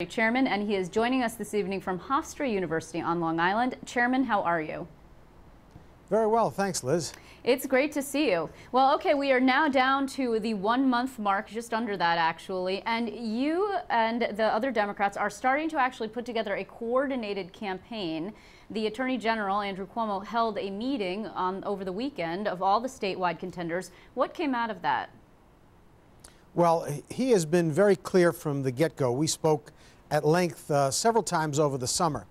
Chairman, and he is joining us this evening from Hofstra University on Long Island. Chairman, how are you? Very well, thanks, Liz. It's great to see you. Well, okay, we are now down to the 1 month mark, just under that actually, and you and the other Democrats are starting to actually put together a coordinated campaign. The Attorney General, Andrew Cuomo, held a meeting over the weekend of all the statewide contenders. What came out of that? Well, he has been very clear from the get-go. We spoke at length several times over the summer.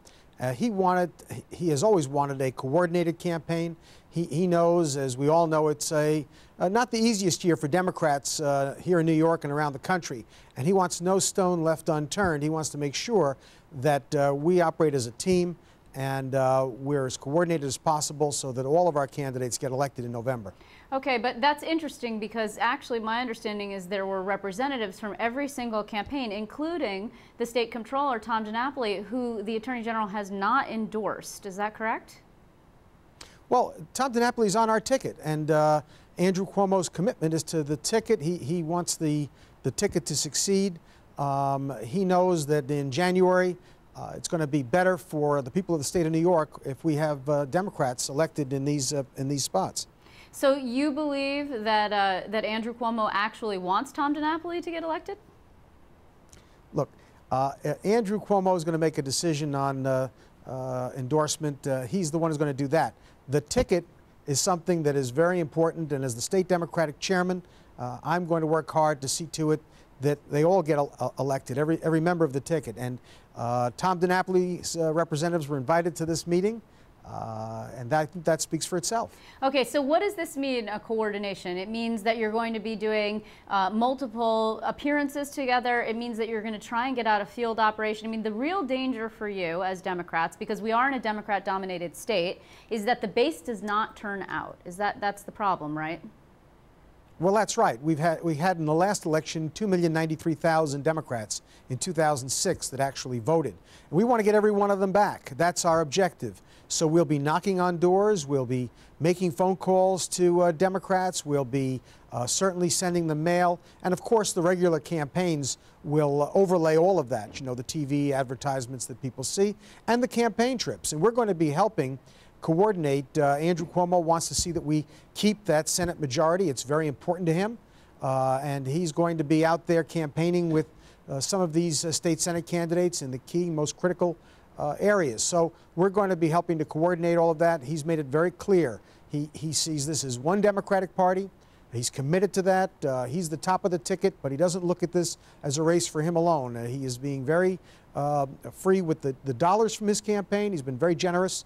He has always wanted a coordinated campaign. He knows, as we all know, it's not the easiest year for Democrats here in New York and around the country. And he wants no stone left unturned. He wants to make sure that we operate as a team and we're as coordinated as possible so that all of our candidates get elected in November. Okay, but that's interesting because actually my understanding is there were representatives from every single campaign, including the state comptroller, Tom DiNapoli, who the Attorney General has not endorsed. Is that correct? Well, Tom DiNapoli is on our ticket, and Andrew Cuomo's commitment is to the ticket. He wants the ticket to succeed. He knows that in January, it's going to be better for the people of the state of New York if we have Democrats elected in these spots. So you believe that that Andrew Cuomo actually wants Tom DiNapoli to get elected? Look, Andrew Cuomo is going to make a decision on endorsement. He's the one who's going to do that. The ticket is something that is very important, and as the state Democratic chairman, I'm going to work hard to see to it that they all get elected, every member of the ticket. And Tom DiNapoli's representatives were invited to this meeting, and that speaks for itself. Okay, so what does this mean, a coordination? It means that you're going to be doing multiple appearances together. It means that you're going to try and get out a field operation. I mean, the real danger for you as Democrats, because we are in a Democrat-dominated state, is that the base does not turn out. That's the problem, right? Well, that's right. We had in the last election 2,093,000 Democrats in 2006 that actually voted. And we want to get every one of them back. That's our objective. So we'll be knocking on doors. We'll be making phone calls to Democrats. We'll be certainly sending them mail. And, of course, the regular campaigns will overlay all of that, you know, the TV advertisements that people see and the campaign trips. And we're going to be helping coordinate. Andrew Cuomo wants to see that we keep that Senate majority. It's very important to him. And he's going to be out there campaigning with some of these state Senate candidates in the key, most critical areas. So we're going to be helping to coordinate all of that. He's made it very clear. He sees this as one Democratic Party. He's committed to that. He's the top of the ticket, but he doesn't look at this as a race for him alone. He is being very free with the dollars from his campaign. He's been very generous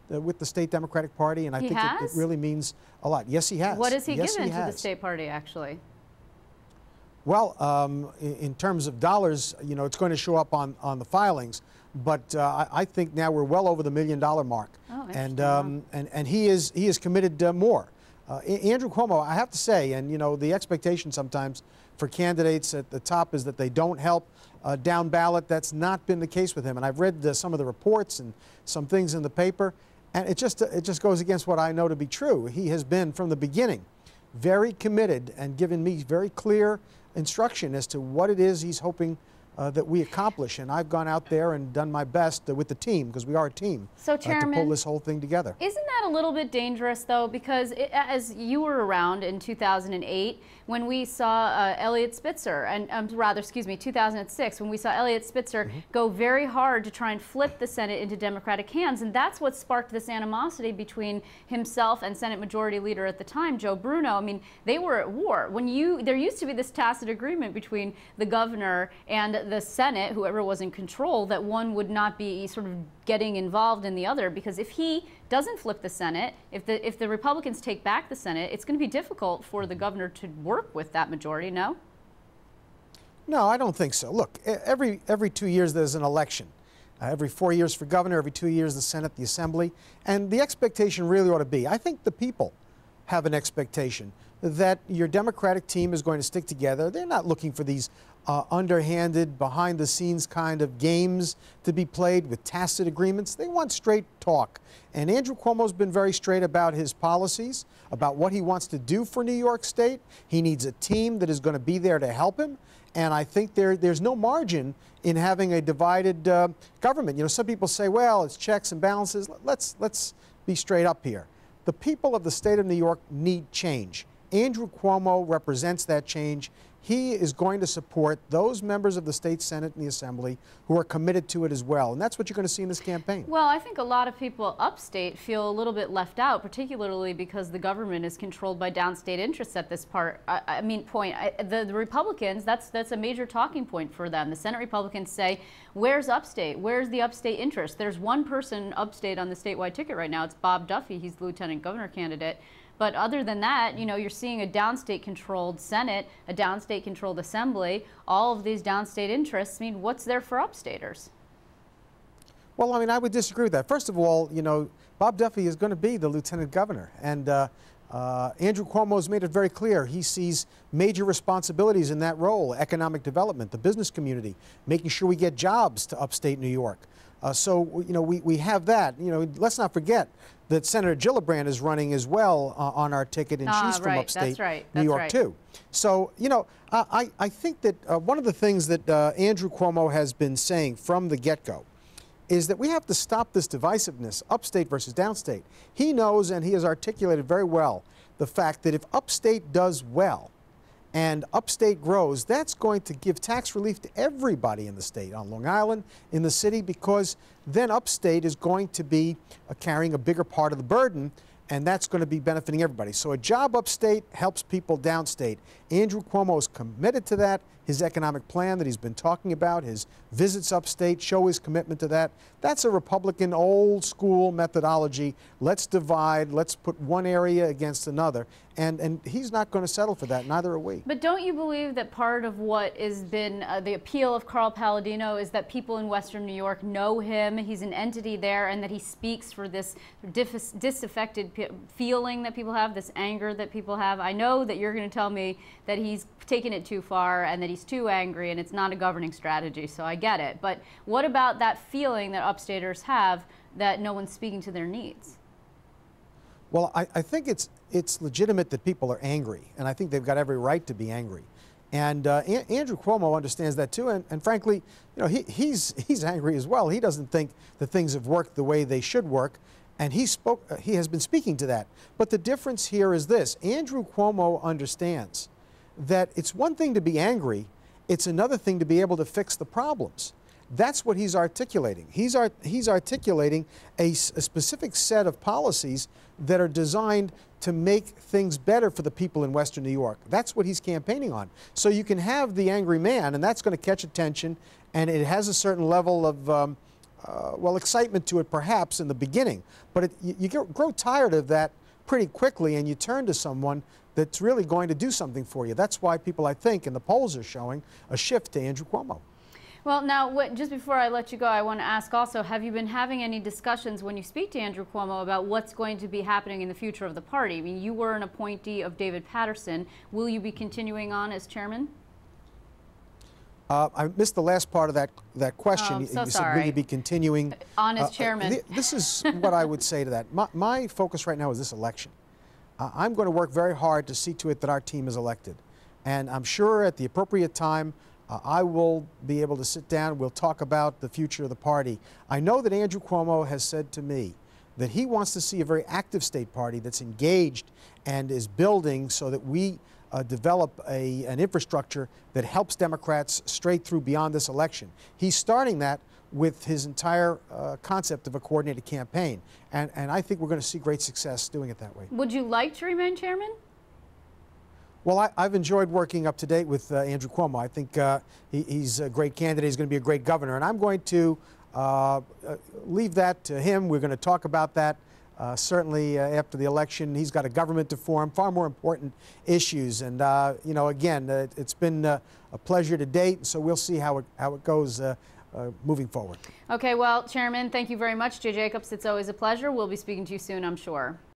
with the state Democratic Party, and I think it really means a lot. Yes, he has. What has he given to the state party, actually? Well, in terms of dollars, you know, it's going to show up on the filings, but I think now we're well over the $1 million mark, and he is committed more. Andrew Cuomo, I have to say, and you know, the expectation sometimes for candidates at the top is that they don't help down ballot. That's not been the case with him, and I've read some of the reports and some things in the paper, and it just goes against what I know to be true. He has been from the beginning very committed and given me very clear instruction as to what it is he's hoping that we accomplish, and I've gone out there and done my best with the team, because we are a team, so, Chairman, to pull this whole thing together. Isn't that a little bit dangerous, though? Because as you were around in 2008, when we saw Eliot Spitzer, and rather, excuse me, 2006, when we saw Eliot Spitzer go very hard to try and flip the Senate into Democratic hands, and that's what sparked this animosity between himself and Senate Majority Leader at the time, Joe Bruno. I mean, they were at war. There used to be this tacit agreement between the governor and the Senate, whoever was in control, that one would not be sort of getting involved in the other, because if he doesn't flip the Senate, if the Republicans take back the Senate, it's going to be difficult for the governor to work with that majority, no? No, I don't think so. Look, every 2 years there's an election. Every 4 years for governor, every 2 years the Senate, the Assembly, and the expectation really ought to be, I think the people have an expectation that your Democratic team is going to stick together. They're not looking for these underhanded, behind-the-scenes kind of games to be played with tacit agreements. They want straight talk. And Andrew Cuomo's been very straight about his policies, about what he wants to do for New York State. He needs a team that is going to be there to help him. And I think there's no margin in having a divided government. You know, some people say, well, it's checks and balances. Let's be straight up here. The people of the state of New York need change. Andrew Cuomo represents that change. He is going to support those members of the state Senate and the Assembly who are committed to it as well. And that's what you're going to see in this campaign. Well, I think a lot of people upstate feel a little bit left out, particularly because the government is controlled by downstate interests at this point. The Republicans, that's a major talking point for them. The Senate Republicans say, where's upstate? Where's the upstate interest? There's one person upstate on the statewide ticket right now. It's Bob Duffy. He's the lieutenant governor candidate. But other than that, you know, you're seeing a downstate-controlled Senate, a downstate-controlled Assembly, all of these downstate interests. I mean, what's there for upstaters? Well, I mean, I would disagree with that. First of all, you know, Bob Duffy is going to be the lieutenant governor. And Andrew Cuomo has made it very clear he sees major responsibilities in that role: economic development, the business community, making sure we get jobs to upstate New York. So, you know, we have that. You know, let's not forget that Senator Gillibrand is running as well on our ticket, and she's from upstate New York, too. So, you know, I think that one of the things that Andrew Cuomo has been saying from the get-go is that we have to stop this divisiveness, upstate versus downstate. He knows, and he has articulated very well, the fact that if upstate does well and upstate grows, that's going to give tax relief to everybody in the state, on Long Island, in the city, because then upstate is going to be carrying a bigger part of the burden, and that's going to be benefiting everybody. So a job upstate helps people downstate. Andrew Cuomo is committed to that. His economic plan that he's been talking about, his visits upstate, show his commitment to that. That's a Republican old-school methodology. Let's divide. Let's put one area against another. And he's not going to settle for that. Neither are we. But don't you believe that part of what has been the appeal of Carl Palladino is that people in Western New York know him, he's an entity there, and that he speaks for this disaffected feeling that people have, this anger that people have? I know that you're going to tell me that he's taken it too far and that he's too angry and it's not a governing strategy, so I get it. But what about that feeling that upstaters have that no one's speaking to their needs? Well, I think it's legitimate that people are angry, and I think they've got every right to be angry. And Andrew Cuomo understands that too, and frankly, you know, he's angry as well. He doesn't think that things have worked the way they should work, and he has been speaking to that. But the difference here is this: Andrew Cuomo understands that it's one thing to be angry, it's another thing to be able to fix the problems. That's what he's articulating. He's articulating a specific set of policies that are designed to make things better for the people in Western New York. That's what he's campaigning on. So you can have the angry man, and that's going to catch attention, and it has a certain level of, well, excitement to it perhaps in the beginning. But you grow tired of that pretty quickly, and you turn to someone that's really going to do something for you. That's why people, I think, and the polls are showing a shift to Andrew Cuomo. Well, now, just before I let you go, I want to ask also, have you been having any discussions when you speak to Andrew Cuomo about what's going to be happening in the future of the party? I mean, you were an appointee of David Paterson. Will you be continuing on as chairman? I missed the last part of that question. Oh, I'm so you sorry. said, will you be continuing? On as chairman. This is what I would say to that. My focus right now is this election. I'm going to work very hard to see to it that our team is elected. And I'm sure at the appropriate time, I will be able to sit down. We'll talk about the future of the party. I know that Andrew Cuomo has said to me that he wants to see a very active state party that's engaged and is building so that we develop an infrastructure that helps Democrats straight through beyond this election. He's starting that with his entire concept of a coordinated campaign. And I think we're going to see great success doing it that way. Would you like to remain chairman? Well, I've enjoyed working up to date with Andrew Cuomo. I think he's a great candidate. He's going to be a great governor. And I'm going to leave that to him. We're going to talk about that certainly after the election. He's got a government to form, far more important issues. And, you know, again, it's been a pleasure to date. So we'll see how it goes moving forward. Okay, well, Chairman, thank you very much. Jay Jacobs, it's always a pleasure. We'll be speaking to you soon, I'm sure.